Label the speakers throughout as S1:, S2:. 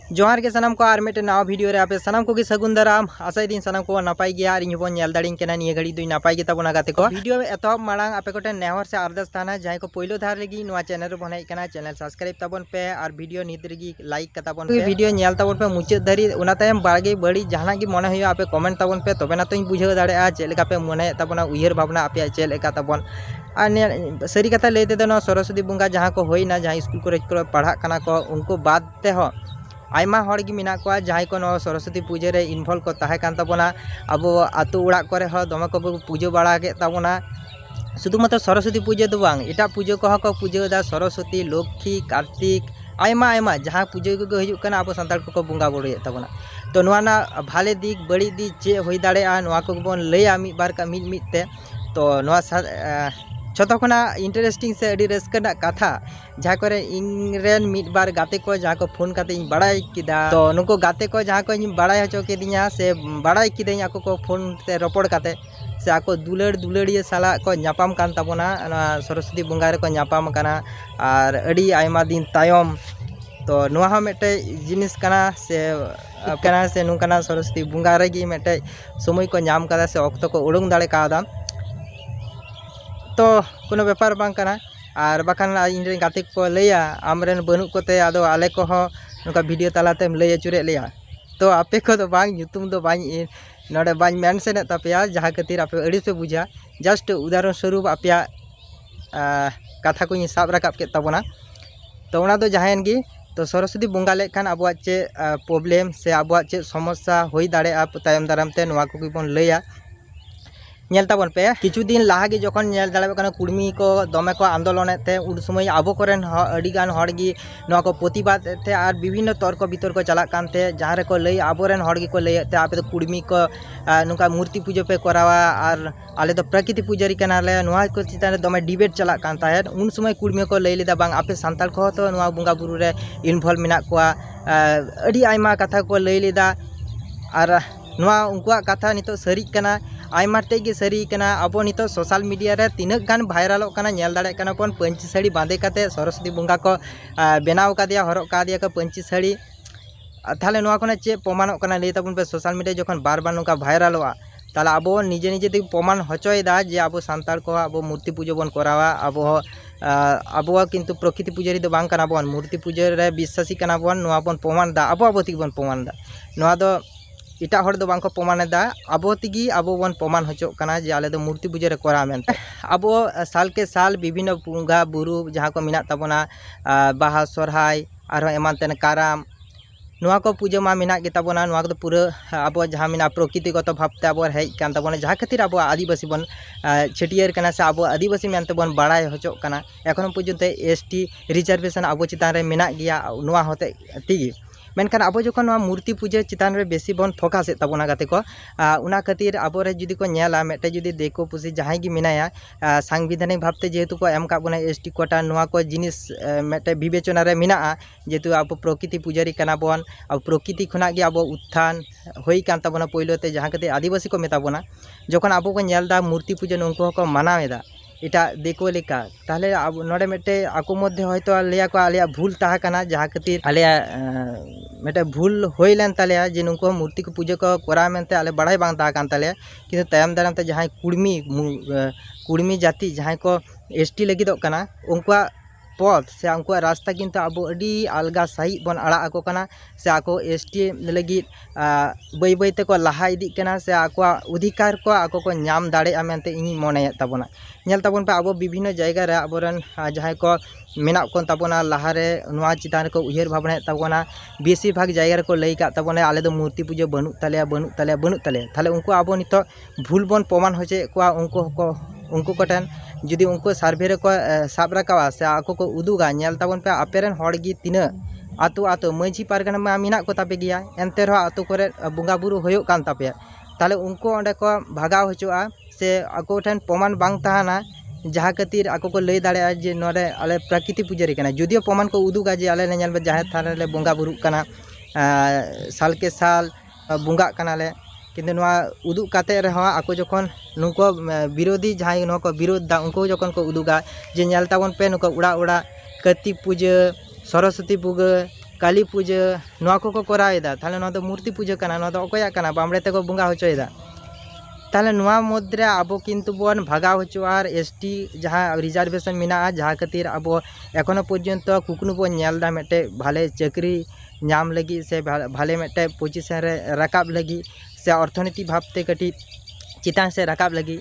S1: जोहार के सनम को और मिट्टे नवा वीडियो रे आपे सनम को की सगुन दाराम आशा दिन सनम को नपाई गया और इन नेल दाड़िन केना निये घड़ी दुई नपाई गेता बोना गाते को वीडियो एतहब मांग आपे कोटे नेहर से अरदास थाना जहां को पहिलो धार लगी नवा चैनल रे बनाई कना चैनल सब्सक्राइब ताबन पे और वीडियो नित रगी लाइक कताबन पे वीडियो नेल ताबन पे मुचाद धारी उना तायम बागे बड़ी जहाना की मने हुयो आपे कमेंट ताबन पे तबे ना तो बुझाव दाड़ेआ चेलेका पे मने ताबना उयहर भावना आपे चेलेका ताबन और सारी कथा लैते दो सरस्वती बंगा जहाँ को होइना जहाँ स्कूल को पढ़ा कना को उनको बाद ते हो आयमा हर गी मेना को जहाँ को सरस्वती पूजा रे इनभल्व को ताहे कान ताबोना अब आतु उड़ा करे हो दमे को पूजा बाड़ा के ताबोना शुधु मात्र सरस्वती पूजा दो बांग एटा पूजा को पूजा सरस्वती लक्ष्मी कार्तिक आयमा आयमा जहाँ पूजा को हिजुग कना अब सानताड़ को बंगा बुरुए ताबोना तो नोना भाले दिक बड़ी दिक चे होई दाड़ेआ नोआ को बोन लैया मिद बार का मिद ते तो नोआ छोटो खना इंटरेस्टिंग से अड़ी रस्कना कथा जहाँ को इन मिद बार गाते को जहाँ को फोन करते बड़ाई किदा तो नुको गाते को जहाँ को बड़ाई हचो किदिया से बड़ाई किदे आको को फोन ते रपड़ करते से आको दुलड़ दुलड़िया साला को नापाम कान ताबोना सरस्वती बंगा रे को नापाम काना और अड़ी आयमा दिन तायम तो नुआ हो मेटे जिनिस काना से नुकाना सरस्वती बंगा रेगी मेटे समय को नाम कदा से ऑक्तो को उडुंग दाड़े कादा तो कोनो व्यापार बांग कना और बाखान इन गाते को लैया आमरेन बनू कोते आदो आले को नुका वीडियो तालातेम लैया चुरे लिया तो आपे को तो बांग ᱧᱩᱛᱩᱢ दो बांग नोडे बांग मेंशन तापेया जहाँ खातिर आपे अड़ी पे बुझा जस्ट उदाहरण स्वरूप आपया कथा को साब राकाब के ताबोना तो ओना दो जहायन गी तो सरस्वती बंगा लेखान अब चे प्रॉब्लेम से अब चे समस्या होई दाड़ेआ तायम दाराम ते नोआ को बन लैया नेल ताबन पे किछु दिन लागे जखन नेल दाड़े कना कुर्मी को दमे को आंदोलन ते उन समय आबो करेन अडिगान हड़गी नोआ को प्रतिबाद ते और विभिन्न तर्क बितर्क चला कानते जहाँ रे को लई आबोरेन हड़गी को लई ते आपे तो कुर्मी को नुका मूर्ति पूजा पे करावा और आले तो प्रकृति पूजारी कनाले नोआ को चितान दमे डिबेट चला कान ताहेन उन समय कुर्मी को लई लेदा बांग आपे सांताल को तो नोआ बंगा बुरु रे इनभल्व मेना कोआ अडी आयमा कथा को लई लेदा और नोआ उनकुआ कथा नितो सरी कना आयमा तेगे सरी कना अब नित सोशल मीडिया रे तीना गान भाइरालों कना नेल दाड़े कना पन पंची साड़ी बांधे काते सरस्वती बंगा को बेनाव कादिया हरक कादिया को पंची साड़ी ताहले नोआ कोना चे प्रमाणों कना लई ताबन पे सोशल मीडिया जखन बार बार नोका भाइरालोआ ताहले अब निजे निजे ते प्रमाण हचोयदा जे अब सांताड़ को अब मूर्ति पूजा बन करावा अब किन्तु प्रकृति पूजारी दो बांग कना बन मूर्ति पूजा रे विश्वासी कना बन नोआ बन प्रमाण दा अब तिग बन प्रमाण दा नोआ दो इटा हर दो बांको प्रमाणदा अब तिगी अब बन प्रमाण हचो कना जे आले दो मूर्ति पूजा रे करा मेनते अब साल के साल विभिन्न बंगा बुरु जहाँ को मेना ताबोना बाहा सोरहाय आरो एमान तेन काराम नोआ को पूजा मा मेना गे ताबोना नोआ को पूरा अब जहाँ मेना प्रकृतिगत भावते अब हेज कान ताबोना जहाँ खातिर अब आदिवासी बन छटियर कना से अब आदिवासी मेनते बन बाड़ाय हचो कना एखोन पर्यन्त एसटी रिजर्वेशन अब चितान रे मेना गया नोआ होते तिगी मेनखान अब जखन मूर्ति पूजा चितान रे बेसी बन फोकास ताबोना गाते को उना खातिर अब रे जुदी को नेला मेटे जुदी देखो पुसी जहां गी मिनाया सांविधानिक भावते जेहेतु को एम का बना एसटी कोटा नोआ को जिनिस मेटे विवेचना रे मिना जेहेतु अब प्रकृति पूजारी कना बन अब प्रकृति खुना गे अब उत्थान होई कान ताबोना पहिलोते जहां खातिर आदिवासी को मेताबोना जखन अब को नेलदा मूर्ति पूजा उनको को मानावेदा इटा देखो लेका ताहले अब नोडे मेटे आको मध्य हयतो लेया को आलिया भूल ताहा कना जहाँ खातिर आलिया मेटे भूल होई लेन तालेया जे नुको मूर्ति को पूजा को करा मेनते आले बड़ाई बांग ताहा कान तालेया किन्तु तायम दाराम ते जहाँ कुर्मी जाति जहाँ को एसटी लगिदोग कना उनका पद से उनका रास्ता किन्तु अब अडी अलगा सही बन आड़ा आको कना से आको एसटी लगी बै बै ते को लहा इदी कना से आको अधिकार को आको को नाम दाड़े मेनते इन मने ताबोना नेल ताबोन पे अब विभिन्न जायगा रे अबरन जहाँ को मेना कोन ताबोना लहारे नोआ चितान को उयहर भावना ताबोना बेसी भाग जायगा रे को लई का ताबोना आले दो मूर्ति पूजा बनू ताले थाले उनको अब नितो भूल बन प्रमाण होचे को उनको कोटन जुदी उनको सर्वे रे को साब राकावा से आको को उदुगा नेल ताबोन पे आपेरन हड़गी तीना आतो आतो माझी पारगाना मा मेना को तापे गया एनते रह आतो करे बंगा बुरु होयो कान तापे ताले उनको ओंडे को भागाव हचोआ से आको ठेन प्रमाण बांग ताहाना जहाँ खातिर आको को लई दाड़ेआ जे नोडे आले प्रकृति पूजारी कना जुदियो प्रमाण को उदुगा जे आले नेल जहाँ थाना ले बंगा बुरु कना साल के साल बंगा कनाले किन्तु नोआ उदुग काते रह आको जखन नुको विरोधी जहाँ नुको विरोध दा उनको जखन को उदुगा जे नेल ताबन पे नुको उड़ा उड़ा कार्तिक पूजा सरस्वती पूजा काली पूजा नोआ को करावेदा ताहले नोआ दो मूर्ति पूजा कना नोआ दो अकोया कना बामड़े तेको बंगा होचोयेदा ताहले नोआ मध्य आबो किन्तु बोन भागाव होचोआ आर एसटी जहाँ रिजार्वेशन मेना जहाँ खातिर आबो एखोनो पर्यन्त कुकनु बो नेलदा मेटे भाले चाकरी नाम लगी से भाले मेटे पोजिशन रे राकाब लगी से अर्थनीति भावते कटी चितान से राकाब लगी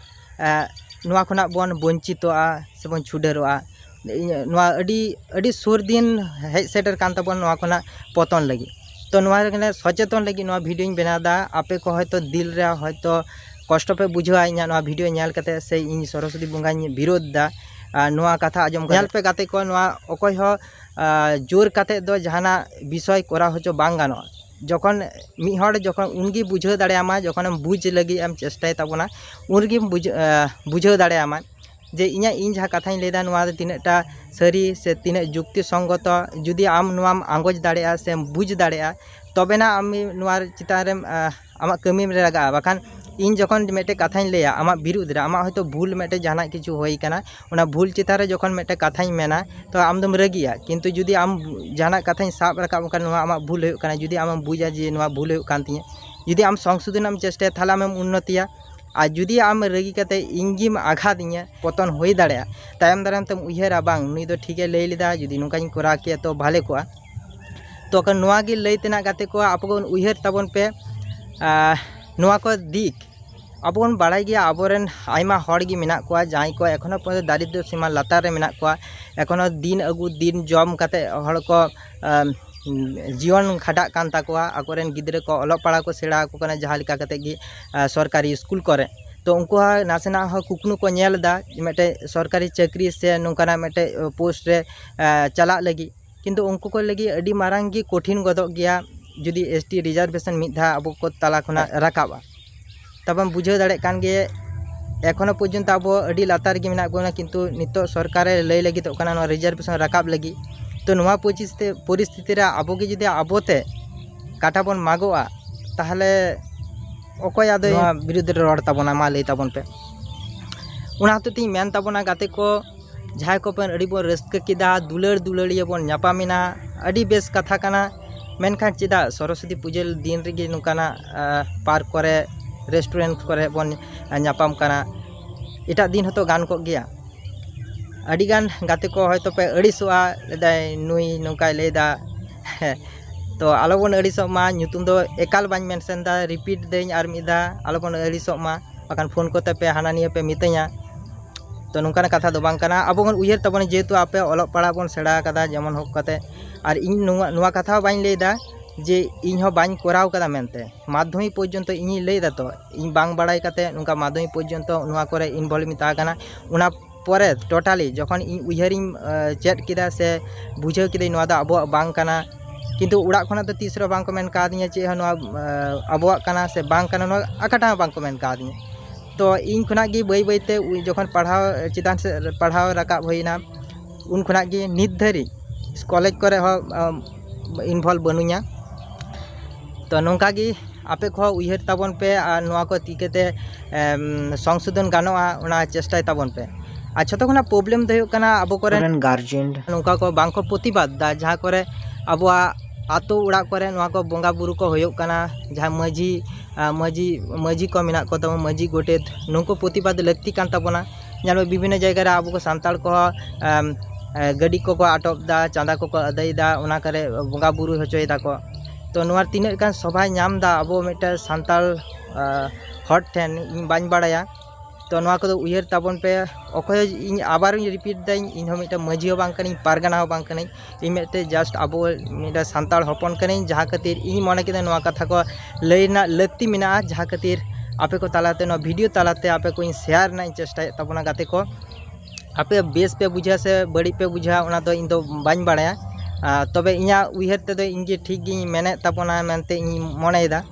S1: नोआ खोना बोन वंचितोआ से बोन छुडेरोआ नोआ अडी सुर दिन हेज सेटर कान ताबोन नोआ खोना पतन लगी तो नोआ रे सचेतन लगी नोआ वीडियो बनादा आपे को हयतो दिल रे हयतो कष्ट पे बुझा इन वीडियो नेल कते से इन सरस्वती बंगाई विरोध दा नोआ कथा आजम नेल पे गाते को नोआ अकय हो जोर कते दो जहाना विषय करा होचो बांग गानो जखन मी हड़ जखन उनगी बुझाव दाड़ेयामा जखन बुझ लगी एम चेष्टाय ताबोना उनगी बुझाव दाड़ेयामा जे इኛ इन जहाँ कथाई लेदा नोआ तीनटा सारी से तीन जुक्ति संगत जुदी आम नोआम आंगोज दाड़ेया से बुझ दाड़ेया तबेना आम नोआ चितान रे आमा कमी रे लगा बाखान इन जखन मेटे कथाई लेया आमा विरुद्ध रे आमा हयतो भूल मेटे जहाना किछु होई काना ओना भूल चितान रे जखन मेटे कथाई मेना तो आम दम रगिया किन्तु जुदी आम जहाना कथाई साब राकाब काना नोआ आमा भूल होय काना जुदी आम बुझा जे नोआ भूल होय कान तिया जुदी आम संशोधनम चेष्टा थाला आम उन्नतिया और जुदी आम रगी कते इंगिम आघात दिया पतन हो दाड़ा तायम दाराम तम उयहरा बांग नुई दो ठीके लई लेदा जुदी नुकाኝ करा किया तो भाले को तो अगर नोआ गे लई तेना गाते को आपको उयहर ताबन पे नोआ को दिक आपन बाड़ाई गया आबोरेन आयमा हड़ गे मेना को जाई को एखोनो दारिद्र सीमा लातार रे मेना को एखोनो दिन अगु दिन जम कते हड़ को जीवन खाटा कान ताकोआ आकोरेन गिद्रे को अलोक पढ़ा को सेड़ा को कना जहाँ लिका कते गी सरकारी स्कूल करे तो उनको नासेना कुकनु को नेलदा मेटे सरकारी चाकरी से नोकाना मेटे पोस्ट रे चला लगी किंतु उनको को लगी अडी मारांग गी कठिन गदो गया जुदी एसटी रिजार्वेशन मिधा अब को तला खुना राकाबा तबम बुझाव दाड़े कान गे एखोनो पर्यन्त अब अडी लातार गे मेना गोना किंतु नितो सरकार लई लगी तो कना नो रिजार्वेशन राकाब लगी तो नोआ परिस्थिति रे आबो गे जुदी आबोते काटा बन मागोआ ताहले अकय आदो नोआ विरुद्ध रे रड़ ताबोना मा लई ताबोन पे उना तो ती मेन ताबोना गाते को जहाय को पेन अडी बन रस्क किदा दुलड़ दुलड़िया बन न्यापामिना अडी बेस कथा काना मेनखान चिदा सरस्वती पूजा दिन रेगे नुकाना पार्क करे रेस्टुरेंट करे बन न्यापाम काना एटा दिन हतो गान को गया अड़ीगान गाते को हयतो पे अड़ीसोआ लेदाय नुई नौकाय लेदा तो आलोबन अड़ीसोमा ᱧᱩᱛᱩᱢ दो एकाल बाñ मेंशन दा रिपीट देኝ आर मिदा आलोबन अड़ीसोमा बाखान फोन कोते पे हाना निया पे मितैया तो नोंकाना कथा दो बांग काना आबोन उयहर ताबोन जेहेतु आपे अलोक पढ़ा बोन सेड़ा कदा जेमन होक कते आर इन नोआ कथा बाñ लेदा जे इन हो बाñ कराव कदा मेनते माध्यमिक पर्यन्त इनी लेदा तो इन बांग बाड़ाय कते नोंका माध्यमिक पर्यन्त नोआ करे इनभल्व मिता काना उना परे टोटाली जखन उयहरिंग चेट किदा से बुझाव किदा नोआ दा आबो बांग काना किंतु उड़ा खना तो तीसरा बांग को मेन का दिया चे नोआ आबो काना से बांग काना नोआ अकाटा बांग को मेन का दिया तो इन खना गे बई बईते जखन पढ़ाव चितान से पढ़ाव राकाब होइना उन खना गे नित धरी कॉलेज करे हो इनभल्व बनुया तो नोंका गे आपे को उयहर ताबन पे नोआ को तिकेते संशोधन गानोआ उना चेष्टाय ताबन पे और छोटो खुना प्रॉब्लम दो अब गार्जेन नौका को बांग को प्रतिबाद दा जहाँ करे अब आतो उड़ा करे नोआ को बंगा बुरु को होयोग कना जहाँ माझी माझी माझी को मेना को तब माझी गोटेत नुको प्रतिबाद लगती कान ताबोना जान विभिन्न जगह रे अब को सांताल को गाड़ी को आटक दा चांदा को अदाय दा उना करे बंगा बुरु होचोय दा को तो नोआ तीन कान सभा नाम दा अब मेटे सांताल हट ठेन इन बाñ बाड़ाया तो नोआ को उयहर ताबन पे अखय इन आबार रिपीट दाኝ इन हो मेटे माझी हो बांग कनी पारगाना हो बांग कनी इन मेटे जस्ट अब मेटे सांताल हपन कनी जहाँ खातिर इन मने केदा नोआ कथा को लैना लक्ति मेना जहाँ खातिर आपे को तालाते नोआ वीडियो तालाते आपे को इन शेयर ना चेष्टा ताबोना गाते को आपे बेस पे बुझा से बड़ी पे बुझा उना दो इन दो बाñ बाड़ाया तबे इया उयहर ते दो इन जे ठीक गी मेने ताबोना मेनते इन मनेदा